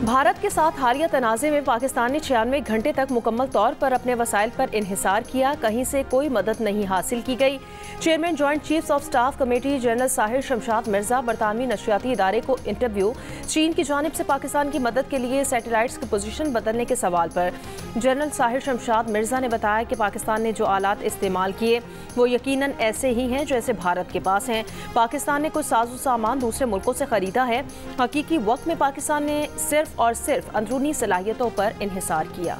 भारत के साथ हालिया तनाज़े में पाकिस्तान ने 96 घंटे तक मुकम्मल तौर पर अपने वसाइल पर इन्हिसार किया। कहीं से कोई मदद नहीं हासिल की गई। Chairman joint chiefs of staff committee general Sahir Shamshad Mirza बरतानवी नशरियाती इदारे को इंटरव्यू। चीन की जानिब से पाकिस्तान की मदद के लिए सैटेलाइट्स की पोजीशन बदलने के सवाल पर जनरल साहिर शमशाद मिर्जा ने बताया कि पाकिस्तान ने जो आलात इस्तेमाल किए वो यकीनन ऐसे ही हैं जैसे भारत के पास हैं। पाकिस्तान ने कुछ साजो सामान दूसरे मुल्कों से खरीदा है। हकीकी वक्त में पाकिस्तान ने सिर्फ और सिर्फ अंदरूनी सलाहियतों पर इन्हिसार किया।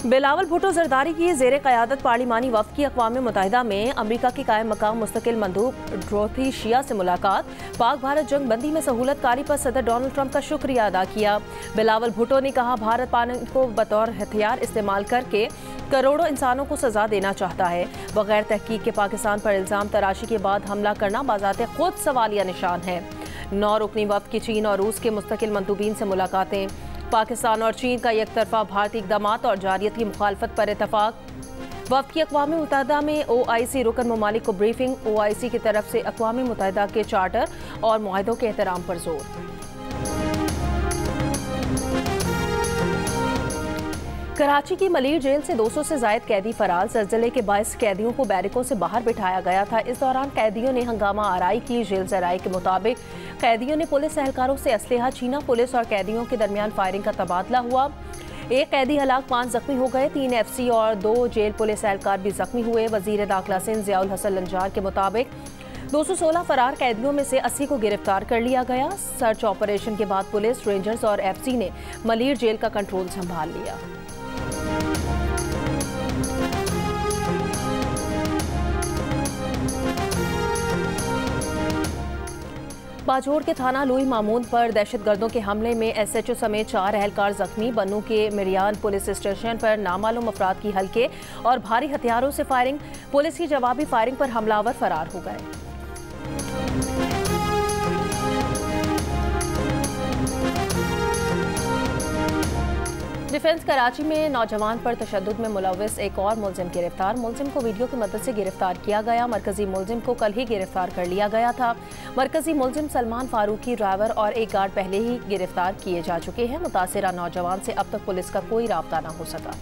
बिलावल भुट्टो जरदारी की जेर क़यादत पार्लिमानी वफ़द की अक़वाम मुत्तहिदा में अमरीका की कायम मकाम मुस्तकिल मंदूब ड्रोथी शिया से मुलाकात। पाक भारत जंग बंदी में सहूलत कारी पर सदर डोनाल्ड ट्रंप का शुक्रिया अदा किया। बिलावल भुट्टो ने कहा, भारत पानी को बतौर हथियार इस्तेमाल करके करोड़ों इंसानों को सजा देना चाहता है। बगैर तहकीक के पाकिस्तान पर इल्ज़ाम तराशी के बाद हमला करना बाज़ाते खुद सवालिया निशान है। 9 रुकनी वफ़द की चीन और रूस के मुस्तकिल मंदूबीन से मुलाकातें। पाकिस्तान और चीन का एक तरफा भारतीय इक़दामात और जारियत की मुखालफत पर इत्तफ़ाक़। वफ़द की अक़वाम मुत्तहिदा में OIC रुकन ममालिक को ब्रीफिंग। OIC की तरफ से अक़वाम मुत्तहिदा के चार्टर और मुआहदों के एहतराम पर जोर। कराची की मलीर जेल से 200 से ज़ायद कैदी फरार। ज़लज़ले के बायस कैदियों को बैरिकों से बाहर बिठाया गया था। इस दौरान कैदियों ने हंगामा आराई की। जेल ज़राए के मुताबिक कैदियों ने पुलिस एहलकारों से असलहा छीना। पुलिस और कैदियों के दरमियान फायरिंग का तबादला हुआ। एक कैदी हलाक, 5 जख्मी हो गए। 3 FC और 2 जेल पुलिस एहलकार भी जख्मी हुए। वज़ीर दाखिला सिंध ज़ियाउल हसन लंजार के मुताबिक 216 फरार कैदियों में से 80 को गिरफ्तार कर लिया गया। सर्च ऑपरेशन के बाद पुलिस, रेंजर्स और FC ने मलीर जेल का कंट्रोल संभाल लिया। बाजोड़ के थाना लुई मामून पर दहशतगर्दों के हमले में SHO समेत 4 एहलकार जख्मी। बन्नू के मिरियान पुलिस स्टेशन पर नामालूम अफराद की हल्के और भारी हथियारों से फायरिंग। पुलिस की जवाबी फायरिंग पर हमलावर फरार हो गए। डिफेंस कराची में नौजवान पर तशद्दुद में मुलव्विस एक और मुलजिम गिरफ्तार। मुलजिम को वीडियो की मदद से गिरफ्तार किया गया। मरकजी मुलजिम को कल ही गिरफ्तार कर लिया गया था। मरकजी मुलजिम सलमान फारूकी, ड्राइवर और एक गार्ड पहले ही गिरफ्तार किए जा चुके हैं। मुतासिरा नौजवान से अब तक पुलिस का कोई राब्ता न हो सका।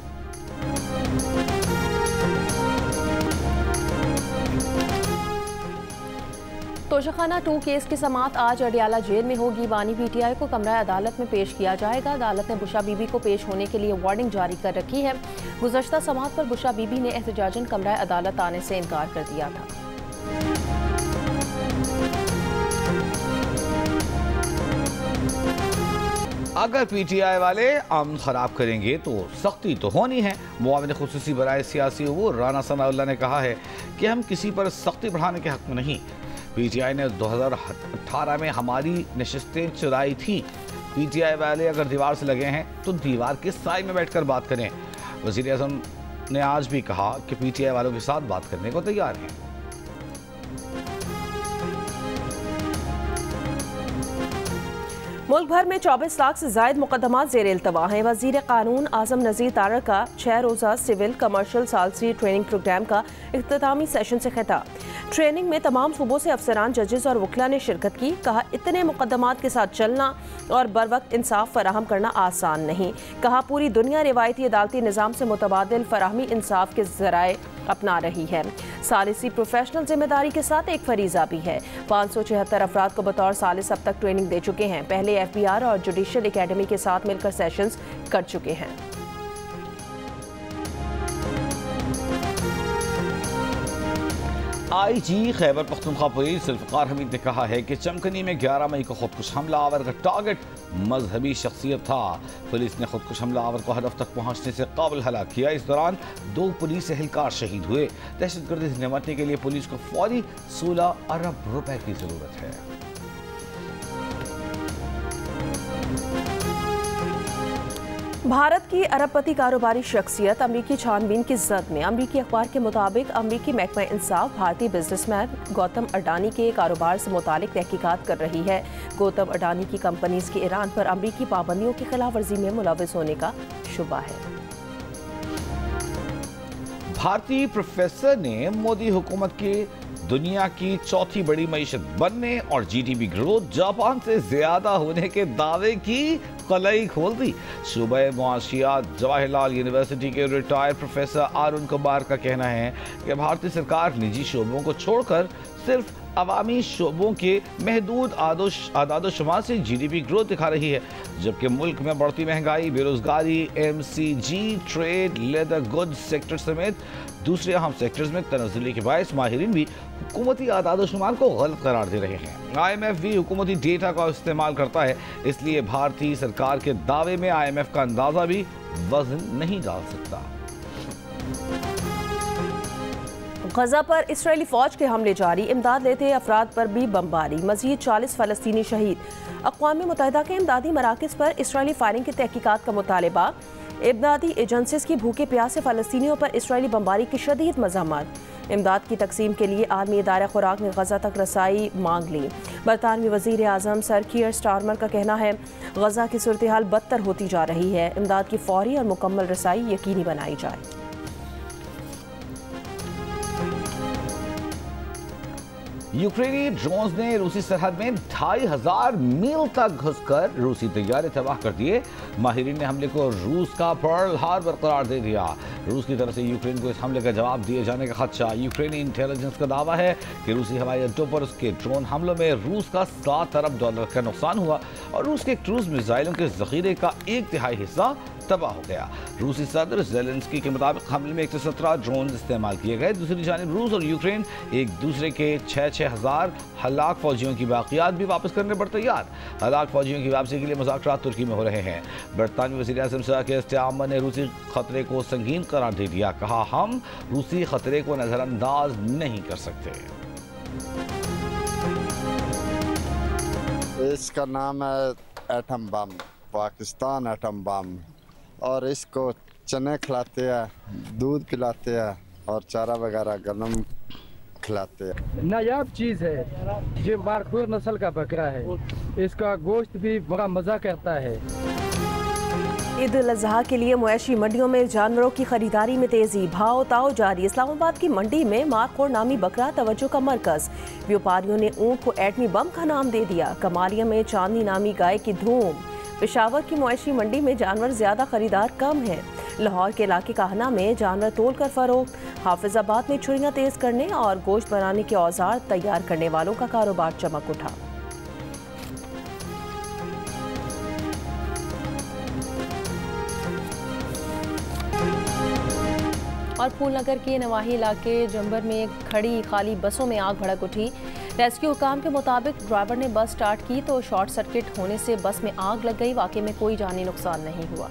तोशाखाना 2 केस की समाअत आज अडियाला जेल में होगी। बानी PTI को कमरा अदालत में पेश किया जाएगा। अदालत ने बुशा बीबी को पेश होने के लिए वार्निंग जारी कर रखी है। गुज़श्ता समाअत पर बुशा बीबी ने एहतजाजन कमरा अदालत आने से इनकार कर दिया था। अगर PTI वाले अमन खराब करेंगे तो सख्ती तो होनी है। मुआविन खुसूसी बराए सियासी अमूर राना सनाउल्लाह ने कहा है कि हम किसी पर सख्ती बढ़ाने के हक में नहीं। PTI ने 2018 में हमारी नशिस्तें चुराई थी। PTI वाले अगर दीवार से लगे हैं तो दीवार के साए में बैठकर बात करें। वज़ीर आज़म ने आज भी कहा कि PTI वालों के साथ बात करने को तैयार हैं। मुल्क भर में 24 लाख से ज़ायद मुकदमात ज़ेर इल्तवा हैं। वज़ीर क़ानून आज़म नज़ीर तारड़ का 6 रोज़ा सिविल कमर्शियल सालसी ट्रेनिंग प्रोग्राम का इख्तितामी सेशन से खिताब। ट्रेनिंग में तमाम सूबों से अफसरान, जजेस और वकला ने शिरकत की। कहा, इतने मुकदमात के साथ चलना और बर वक्त इंसाफ फराहम करना आसान नहीं। कहा, पूरी दुनिया रिवायती अदालती निज़ाम से मुतबादिल फराहमी इंसाफ के ज़राए अपना रही है। सालिसी प्रोफेशनल जिम्मेदारी के साथ एक फरीज़ा भी है। 576 अफराद को बतौर सालिस अब तक ट्रेनिंग दे चुके हैं। पहले FBR और जुडिशल एकेडमी के साथ मिलकर सेशंस कर चुके हैं। IG खैबर पख्तूनख्वा पुलिस जुल्फ़िकार हमीद ने कहा है कि चमकनी में 11 मई को खुदकुश हमला आवर का टारगेट मजहबी शख्सियत था। पुलिस ने खुदकुश हमला आवर को हदफ तक पहुंचने से काबिल हलाक किया। इस दौरान 2 पुलिस एहलकार शहीद हुए। दहशतगर्दी से निपटने के लिए पुलिस को फौरी 16 अरब रुपए की जरूरत है। भारत की अरबपति कारोबारी शख्सियत अमरीकी छानबीन की जद में। अमरीकी अखबार के मुताबिक अमरीकी महकमा इंसाफ भारतीय बिजनेसमैन गौतम अडानी के कारोबार से मुतालिक तहकीकात कर रही है। गौतम अडानी की कंपनीज के ईरान पर अमरीकी पाबंदियों की खिलाफ वर्जी में मुलव्विस होने का शुबा है। भारतीय प्रोफेसर ने मोदी हुकूमत के दुनिया की चौथी बड़ी मईशत बनने और जीडीपी ग्रोथ जापान से ज्यादा होने के दावे की कलई खोल दी। सूबे मुआशियात जवाहरलाल यूनिवर्सिटी के रिटायर्ड प्रोफेसर अरुण कुमार का कहना है कि भारतीय सरकार निजी शोबों को छोड़कर सिर्फ अवामी शोबों के महदूद आदादोशुमार से जीडीपी ग्रोथ दिखा रही है, जबकि मुल्क में बढ़ती महंगाई, बेरोजगारी, MCG, trade, leather goods sector समेत दूसरे अहम सेक्टर्स में तनज़्ज़ुली के बायस माहिरीन भी हुकूमती आदादोशुमार को गलत करार दे रहे हैं। IMF भी हुकूमती डेटा का इस्तेमाल करता है, इसलिए भारतीय सरकार के दावे में IMF का अंदाजा भी वजन नहीं डाल सकता। गजा पर इस्राएली फौज के हमले जारी, इमदाद लेते अफराद पर भी बमबारी, मजीद 40 फलस्तीनी शहीद। अक़वाम मुत्तहिदा के इमदादी मराकज़ पर इस्राएली फायरिंग की तहकीकात का मुतालबा। इमदादी एजेंसीज की भूखे प्यासे फलस्तीनियों पर इस्राएली बमबारी की शदीद मज़म्मत। इमदाद की तकसीम के लिए आलमी इदारा खुराक ने गजा तक रसाई मांग ली। बरतानवी वज़ीर आज़म सर कीयर स्टारमर का कहना है गजा की सूरत हाल बदतर होती जा रही है, इमदाद की फौरी और मुकम्मल रसाई यकीनी बनाई जाए। यूक्रेनी ड्रोन्स ने रूसी सरहद में 2500 मील तक घुसकर रूसी तैयारे तबाह कर दिए। माहिरीन ने हमले को रूस का पर्ल हार्बर करार दे दिया। रूस की तरफ से यूक्रेन को इस हमले का जवाब दिए जाने का खदशा। यूक्रेनी इंटेलिजेंस का दावा है कि रूसी हवाई अड्डों पर उसके ड्रोन हमलों में रूस का $7 अरब का नुकसान हुआ और रूस के क्रूज मिसाइलों के जखीरे का 1/3 हिस्सा तबाह हो गया। रूसी सदर ज़ेलेंस्की के मुताबिक हमले में 117 ड्रोन इस्तेमाल किए गए। दूसरी जानिब रूस और यूक्रेन एक दूसरे के 6-6 हज़ार हलाक फौजियों की बाकियात भी वापस करने पर तैयार। हलाक फौजियों की वापसी के लिए मुज़ाकरात तुर्की में हो रहे हैं। बरतानवी वज़ीर आज़म सर कीयर स्टारमर ने रूसी खतरे को संगीन करार दे दिया। कहा, हम रूसी खतरे को नज़रअंदाज नहीं कर सकते। इसका नाम है atom bomb, Pakistan atom bomb, और इसको चने खिलाते हैं, दूध पिलाते हैं और चारा वगैरह गंदम खिलाते हैं। नायाब चीज़ है, ये बारखोर नस्ल का बकरा है, इसका गोश्त भी बड़ा मज़ा करता है। ईद उल अज़हा के लिए मुआशी मंडियों में जानवरों की खरीदारी में तेजी, भाव ताव जारी। इस्लामाबाद की मंडी में मारखोर नामी बकरा तवज्जो का मरकज। व्यापारियों ने ऊंट को एटमी बम का नाम दे दिया। कमालिया में चांदनी नामी गाय की धूम। पेशावर की मुआशी मंडी में जानवर ज्यादा खरीदार कम है। लाहौर के इलाके काहना में जानवर तोलकर फरोख्त। हाफिजाबाद में छुरियां तेज करने और गोश्त बनाने के औजार तैयार करने वालों का कारोबार चमक उठा। और फूलनगर के नवाही इलाके जंबर में खड़ी खाली बसों में आग भड़क उठी। रेस्क्यू हुकाम के मुताबिक ड्राइवर ने बस स्टार्ट की तो शॉर्ट सर्किट होने से बस में आग लग गई। वाकई में कोई जानी नुकसान नहीं हुआ।